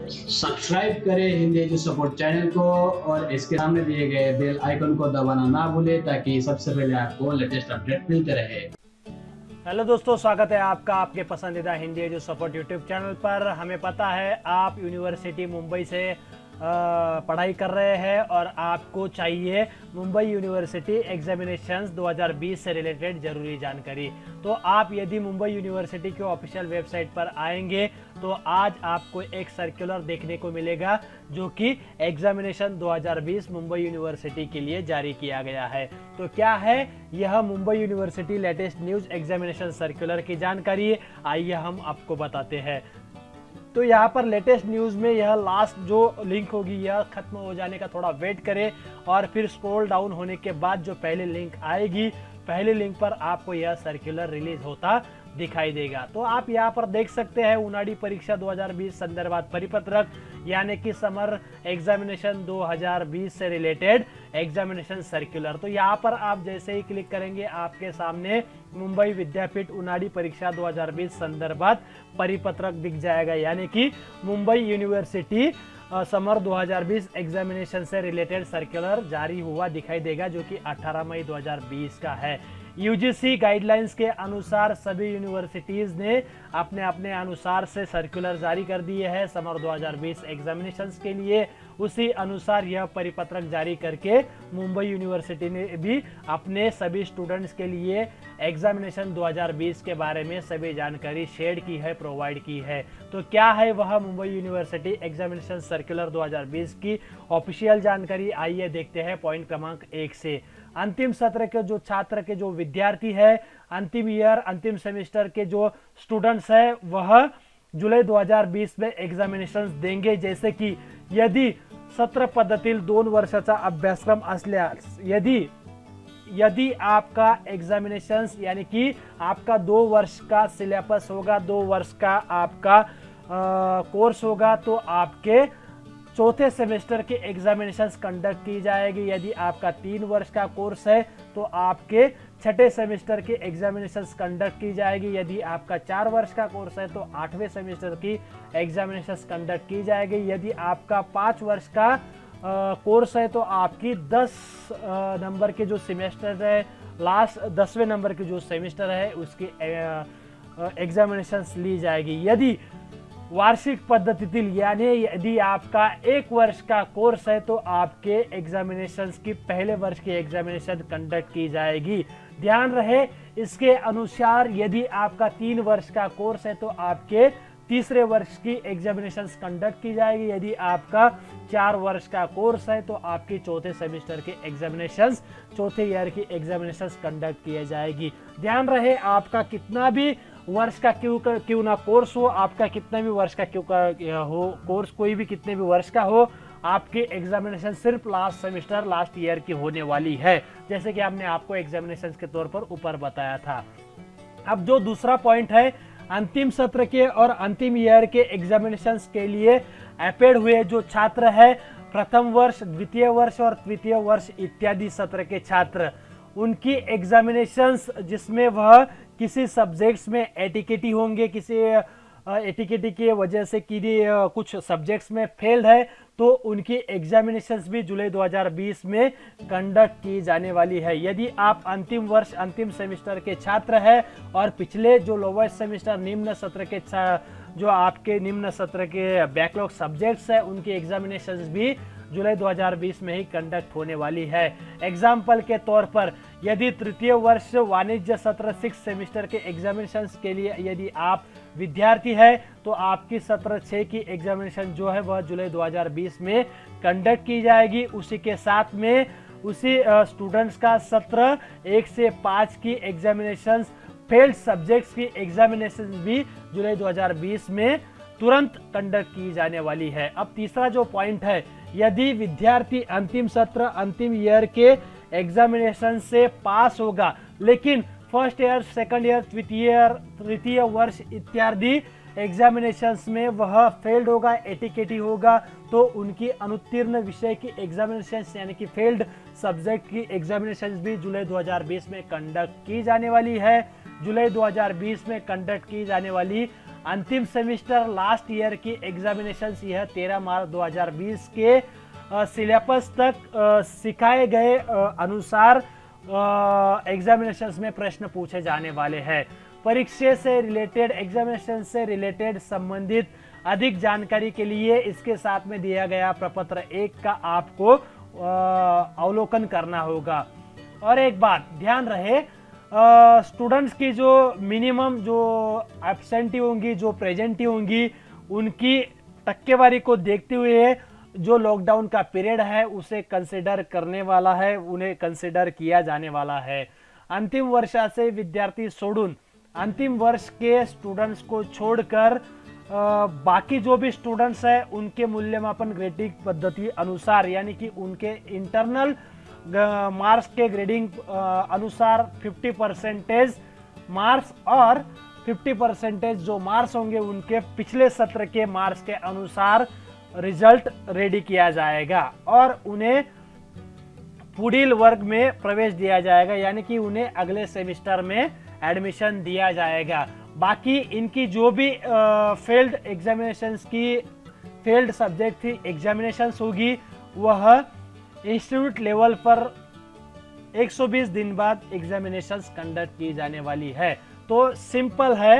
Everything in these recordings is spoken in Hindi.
सब्सक्राइब करें हिंदी एजू सपोर्ट चैनल को और इसके सामने दिए गए बेल आइकन को दबाना ना भूलें ताकि सबसे पहले आपको लेटेस्ट अपडेट मिलते रहे। हेलो दोस्तों, स्वागत है आपका आपके पसंदीदा Hindi edu support YouTube channel पर। हमें पता है आप यूनिवर्सिटी मुंबई से पढ़ाई कर रहे हैं और आपको चाहिए मुंबई यूनिवर्सिटी एग्जामिनेशंस 2020 से रिलेटेड ज़रूरी जानकारी। तो आप यदि मुंबई यूनिवर्सिटी के ऑफिशियल वेबसाइट पर आएंगे तो आज आपको एक सर्कुलर देखने को मिलेगा जो कि एग्जामिनेशन 2020 मुंबई यूनिवर्सिटी के लिए जारी किया गया है। तो क्या है यह Mumbai university latest news examination circular की जानकारी, आइए हम आपको बताते हैं। तो यहाँ पर लेटेस्ट न्यूज़ में यह लास्ट जो लिंक होगी यह खत्म हो जाने का थोड़ा वेट करें और फिर स्क्रॉल डाउन होने के बाद जो पहली लिंक आएगी, पहले लिंक पर आपको यह सर्कुलर रिलीज होता दिखाई देगा। तो आप यहाँ पर देख सकते हैं उनाड़ी परीक्षा 2020 संदर्भात परिपत्रक यानी कि समर एग्जामिनेशन 2020 से रिलेटेड एग्जामिनेशन सर्कुलर। तो यहाँ पर आप जैसे ही क्लिक करेंगे आपके सामने मुंबई विद्यापीठ उनाड़ी परीक्षा 2020 संदर्भात परिपत्रक दिख जाएगा, यानी कि मुंबई यूनिवर्सिटी समर 2020 एग्जामिनेशन से रिलेटेड सर्कुलर जारी हुआ दिखाई देगा जो कि 18 मई 2020 का है। यूजीसी गाइडलाइंस के अनुसार सभी यूनिवर्सिटीज ने अपने अपने अनुसार से सर्कुलर जारी कर दिए हैं समर 2020 एग्जामिनेशंस के लिए। उसी अनुसार यह परिपत्रक जारी करके मुंबई यूनिवर्सिटी ने भी अपने सभी स्टूडेंट्स के लिए एग्जामिनेशन 2020 के बारे में सभी जानकारी शेयर की है, प्रोवाइड की है। तो क्या है वह मुंबई यूनिवर्सिटी एग्जामिनेशन सर्कुलर 2020 की ऑफिशियल जानकारी, आइए देखते हैं पॉइंट क्रमांक 1 से। अंतिम सत्र के जो छात्र के जो विद्यार्थी है, अंतिम ईयर अंतिम सेमेस्टर के जो स्टूडेंट्स है वह जुलै 2020 में एग्जामिनेशन देंगे। जैसे कि यदि सत्र पद्धतील 2 वर्षाचा अभ्यासक्रम असल्यास यदि आपका एग्जामिनेशंस यानी कि आपका 2 वर्ष का सिलेबस होगा, 2 वर्ष का आपका कोर्स होगा, तो आपके चौथे सेमेस्टर के एग्जामिनेशंस कंडक्ट की जाएगी। यदि आपका 3 वर्ष का कोर्स है तो आपके छठे सेमेस्टर के एग्जामिनेशंस कंडक्ट की जाएगी। यदि आपका 4 वर्ष का कोर्स है तो 8वें सेमेस्टर की एग्जामिनेशंस कंडक्ट की जाएगी। यदि आपका 5 वर्ष का कोर्स है तो आपकी 10 नंबर के जो सेमेस्टर है, लास्ट 10वें नंबर के जो सेमेस्टर है उसकी एग्जामिनेशंस ली जाएगी। यदि वार्षिक पद्धतीतील यानी यदि आपका 1 वर्ष का कोर्स है तो आपके एग्जामिनेशंस की पहले वर्ष की एग्जामिनेशन कंडक्ट की जाएगी। ध्यान रहे इसके अनुसार यदि आपका 3 वर्ष का कोर्स है तो आपके तीसरे वर्ष की एग्जामिनेशंस कंडक्ट की जाएगी। यदि आपका 4 वर्ष का कोर्स है तो आपकी चौथे सेमेस्टर के एग्जामिनेशंस, चौथे ईयर की एग्जामिनेशंस कंडक्ट किए जाएगी। ध्यान रहे आपका कितना भी वर्ष का क्यों ना कोर्स हो, आपका कितना भी वर्ष का क्यों का हो कोर्स, कोई भी कितने भी वर्ष का हो, आपके एग्जामिनेशन सिर्फ लास्ट सेमेस्टर लास्ट ईयर की होने वाली है, जैसे कि हमने आपको एग्जामिनेशन के तौर पर ऊपर बताया था। अब जो दूसरा पॉइंट है, अंतिम सत्र के और अंतिम ईयर के एग्जामिनेशंस के लिए अपेड हुए जो छात्र है, प्रथम वर्ष, द्वितीय वर्ष और तृतीय वर्ष इत्यादि सत्र के छात्र, उनकी एग्जामिनेशंस जिसमें वह किसी सब्जेक्ट्स में एटिकेटी होंगे, किसी एटिकेटी की वजह से कुछ सब्जेक्ट्स में फेल्ड है तो उनकी एग्जामिनेशंस भी जुलाई 2020 में कंडक्ट की जाने वाली है। यदि आप अंतिम वर्ष अंतिम सेमेस्टर के छात्र हैं और पिछले जो लोअर सेमेस्टर निम्न सत्र के जो आपके निम्न सत्र के बैकलॉग सब्जेक्ट्स है उनकी एग्जामिनेशंस भी जुलाई 2020 में ही कंडक्ट होने वाली है। एग्जाम्पल के तौर पर यदि तृतीय वर्ष वाणिज्य सत्र 6 सेमेस्टर के एग्जामिनेशंस के लिए यदि आप विद्यार्थी है तो आपकी सत्र 6 की एग्जामिनेशन जो है वह जुलाई 2020 में कंडक्ट की जाएगी। उसी के साथ में उसी स्टूडेंट्स का सत्र 1 से 5 की एग्जामिनेशंस, फेल्ड सब्जेक्ट्स की एग्जामिनेशन भी जुलाई 2020 में तुरंत कंडक्ट की जाने वाली है। अब तीसरा जो पॉइंट है, यदि विद्यार्थी अंतिम सत्र अंतिम ईयर के एग्जामिनेशन से पास होगा लेकिन फर्स्ट ईयर, सेकंड ईयर, तृतीय वर्ष इत्यादि एग्जामिनेशंस में वह फेल्ड होगा, एटिकेटी होगा, तो उनकी अनुत्तीर्ण विषय की एग्जामिनेशंस यानी कि फेल्ड सब्जेक्ट की एग्जामिनेशंस भी जुलाई 2020 में कंडक्ट की जाने वाली है। जुलाई 2020 में कंडक्ट की जाने वाली अंतिम सेमिस्टर लास्ट ईयर की एग्जामिनेशंस यह 13 मार्च 2020 के सिलेबस तक सिखाए गए अनुसार एग्जामिनेशंस में प्रश्न पूछे जाने वाले हैं। परीक्षा से रिलेटेड, एग्जामिनेशन से रिलेटेड संबंधित अधिक जानकारी के लिए इसके साथ में दिया गया प्रपत्र 1 का आपको अवलोकन करना होगा। और एक बात ध्यान रहे, स्टूडेंट्स की जो मिनिमम जो एब्सेंटी होंगी, जो प्रेजेंटी होंगी, उनकी टक्केवारी को देखते हुए जो लॉकडाउन का पीरियड है उसे कंसिडर करने वाला है, उन्हें कंसिडर किया जाने वाला है। अंतिम वर्षा से विद्यार्थी छोड़ून अंतिम वर्ष के स्टूडेंट्स को छोड़कर बाकी जो भी स्टूडेंट्स हैं उनके मूल्यमापन ग्रेडिंग पद्धति अनुसार, यानी कि उनके इंटरनल मार्क्स के ग्रेडिंग अनुसार 50% मार्क्स और 50% जो मार्क्स होंगे उनके पिछले सत्र के मार्क्स के अनुसार रिजल्ट रेडी किया जाएगा और उन्हें पुढील वर्ग में प्रवेश दिया जाएगा, यानी कि उन्हें अगले सेमिस्टर में एडमिशन दिया जाएगा। बाकी इनकी जो भी फेल्ड एग्जामिनेशंस की फेल्ड सब्जेक्ट थी एग्जामिनेशंस होगी वह इंस्टीट्यूट लेवल पर 120 दिन बाद एग्जामिनेशंस कंडक्ट की जाने वाली है। तो सिंपल है,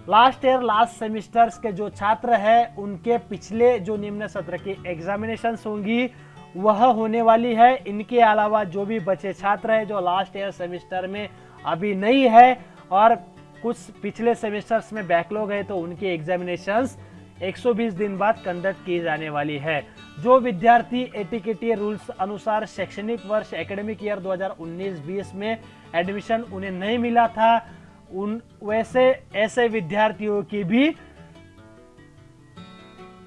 लास्ट ईयर लास्ट सेमिस्टर्स के जो छात्र हैं उनके पिछले जो निम्न सत्र की एग्जामिनेशंस होंगी वह होने वाली है। इनके अलावा जो भी बचे छात्र हैं जो लास्ट ईयर सेमिस्टर में अभी नहीं है और कुछ पिछले सेमेस्टर्स में बैकलॉग है तो उनकी एग्जामिनेशंस 120 दिन बाद कंडक्ट की जाने वाली है। जो विद्यार्थी एटीकेटी रूल्स अनुसार शैक्षणिक वर्ष एकेडमिक ईयर 2019-20 में एडमिशन उन्हें नहीं मिला था, ऐसे विद्यार्थियों की भी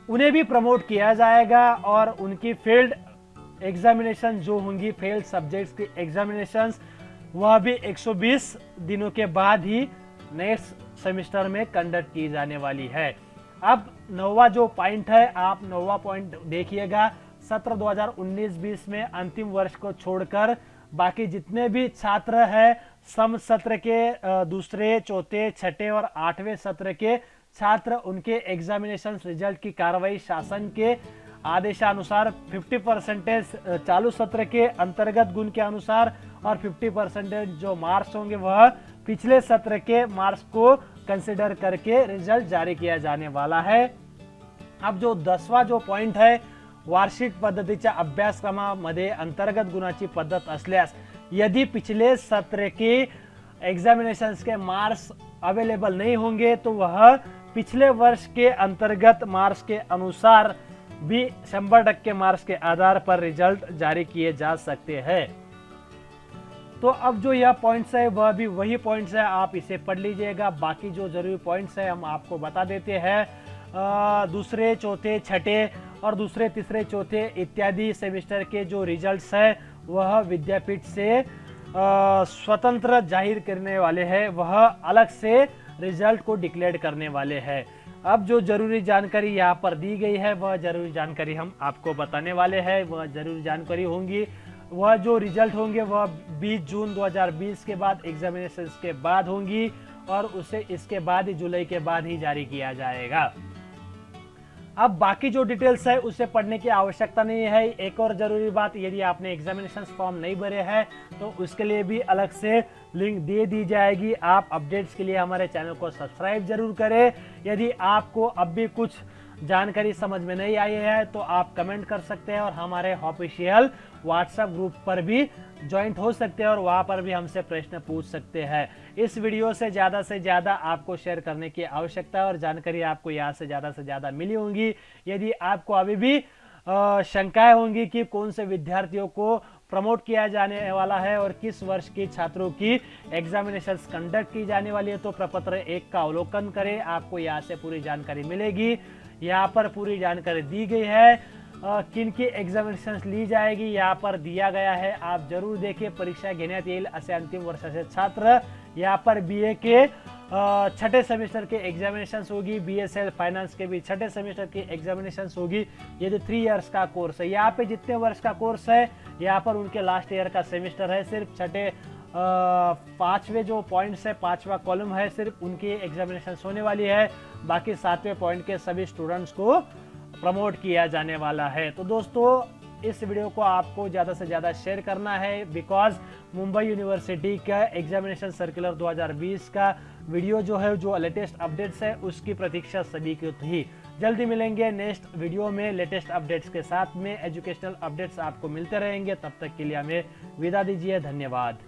उन्हें भी प्रमोट किया जाएगा और उनकी फेल्ड एग्जामिनेशन जो होंगी, फेल्ड सब्जेक्ट्स की एग्जामिनेशंस, वह भी 120 दिनों के बाद ही नेक्स्ट सेमेस्टर में कंडक्ट की जाने वाली है। अब 9वां जो पॉइंट है, आप 9वां पॉइंट देखिएगा। सत्र 2019-20 में अंतिम वर्ष को छोड़कर बाकी जितने भी छात्र हैं सम सत्र के दूसरे, चौथे, छठे और 8वें सत्र के छात्र, उनके एग्जामिनेशन रिजल्ट की कार्रवाई शासन के आदेशानुसार 50% चालू सत्र के अंतर्गत गुण के अनुसार और 50% जो मार्क्स होंगे वह पिछले सत्र के मार्क्स को कंसिडर करके रिजल्ट जारी किया जाने वाला है। अब जो 10वां जो पॉइंट है, वार्षिक पद्धतीच्या अभ्यासक्रमामध्ये अंतर्गत गुणाची पद्धत असल्यास यदि पिछले सत्र के एग्जामिनेशंस के मार्क्स अवेलेबल नहीं होंगे तो वह पिछले वर्ष के अंतर्गत मार्क्स के अनुसार भी 100% मार्क्स के आधार पर रिजल्ट जारी किए जा सकते हैं। तो अब जो यह पॉइंट्स है वह भी वही पॉइंट्स है, आप इसे पढ़ लीजिएगा। बाकी जो जरूरी पॉइंट्स है हम आपको बता देते हैं। दूसरे, चौथे, छठे और दूसरे, तीसरे, चौथे इत्यादि सेमेस्टर के जो रिजल्ट्स है वह विद्यापीठ से स्वतंत्र जाहिर करने वाले हैं, वह अलग से रिजल्ट को डिक्लेयर करने वाले हैं। अब जो जरूरी जानकारी यहाँ पर दी गई है वह जरूरी जानकारी हम आपको बताने वाले हैं। वह जरूरी जानकारी होंगी, वह जो रिजल्ट होंगे वह 20 जून 2020 के बाद एग्जामिनेशन के बाद होंगी और उसे इसके बाद ही जुलाई के बाद ही जारी किया जाएगा। अब बाकी जो डिटेल्स है उसे पढ़ने की आवश्यकता नहीं है। एक और जरूरी बात, यदि आपने एग्जामिनेशन फॉर्म नहीं भरे हैं तो उसके लिए भी अलग से लिंक दे दी जाएगी। आप अपडेट्स के लिए हमारे चैनल को सब्सक्राइब जरूर करें। यदि आपको अब भी कुछ जानकारी समझ में नहीं आई है तो आप कमेंट कर सकते हैं और हमारे ऑफिशियल व्हाट्सएप ग्रुप पर भी ज्वाइंट हो सकते हैं और वहां पर भी हमसे प्रश्न पूछ सकते हैं। इस वीडियो से ज़्यादा आपको शेयर करने की आवश्यकता है और जानकारी आपको यहाँ से ज़्यादा मिली होंगी। यदि आपको अभी भी शंकाएं होंगी कि कौन से विद्यार्थियों को प्रमोट किया जाने वाला है और किस वर्ष के छात्रों की एग्जामिनेशन कंडक्ट की जाने वाली है तो प्रपत्र 1 का अवलोकन करें, आपको यहाँ से पूरी जानकारी मिलेगी। यहाँ पर पूरी जानकारी दी गई है, किन की एग्जामिनेशन ली जाएगी यहाँ पर दिया गया है, आप जरूर देखिए। परीक्षा घेण्यात येईल असे अंतिम वर्षाचे छात्र, यहाँ पर बीए के छठे सेमेस्टर के एग्जामिनेशन होगी, बीएसएल फाइनेंस के भी छठे सेमेस्टर की एग्जामिनेशन होगी। ये जो 3 इयर्स का कोर्स है, यहाँ पे जितने वर्ष का कोर्स है यहाँ पर उनके लास्ट ईयर का सेमेस्टर है, सिर्फ छठे पाँचवें जो पॉइंट्स है, पाँचवा कॉलम है, सिर्फ उनकी एग्जामिनेशन होने वाली है। बाकी 7वें पॉइंट के सभी स्टूडेंट्स को प्रमोट किया जाने वाला है। तो दोस्तों इस वीडियो को आपको ज़्यादा से ज़्यादा शेयर करना है, बिकॉज मुंबई यूनिवर्सिटी का एग्जामिनेशन सर्कुलर 2020 का वीडियो जो है, जो लेटेस्ट अपडेट्स है, उसकी प्रतीक्षा सभी की थी। जल्दी मिलेंगे नेक्स्ट वीडियो में लेटेस्ट अपडेट्स के साथ में। एजुकेशनल अपडेट्स आपको मिलते रहेंगे, तब तक के लिए हमें विदा दीजिए। धन्यवाद।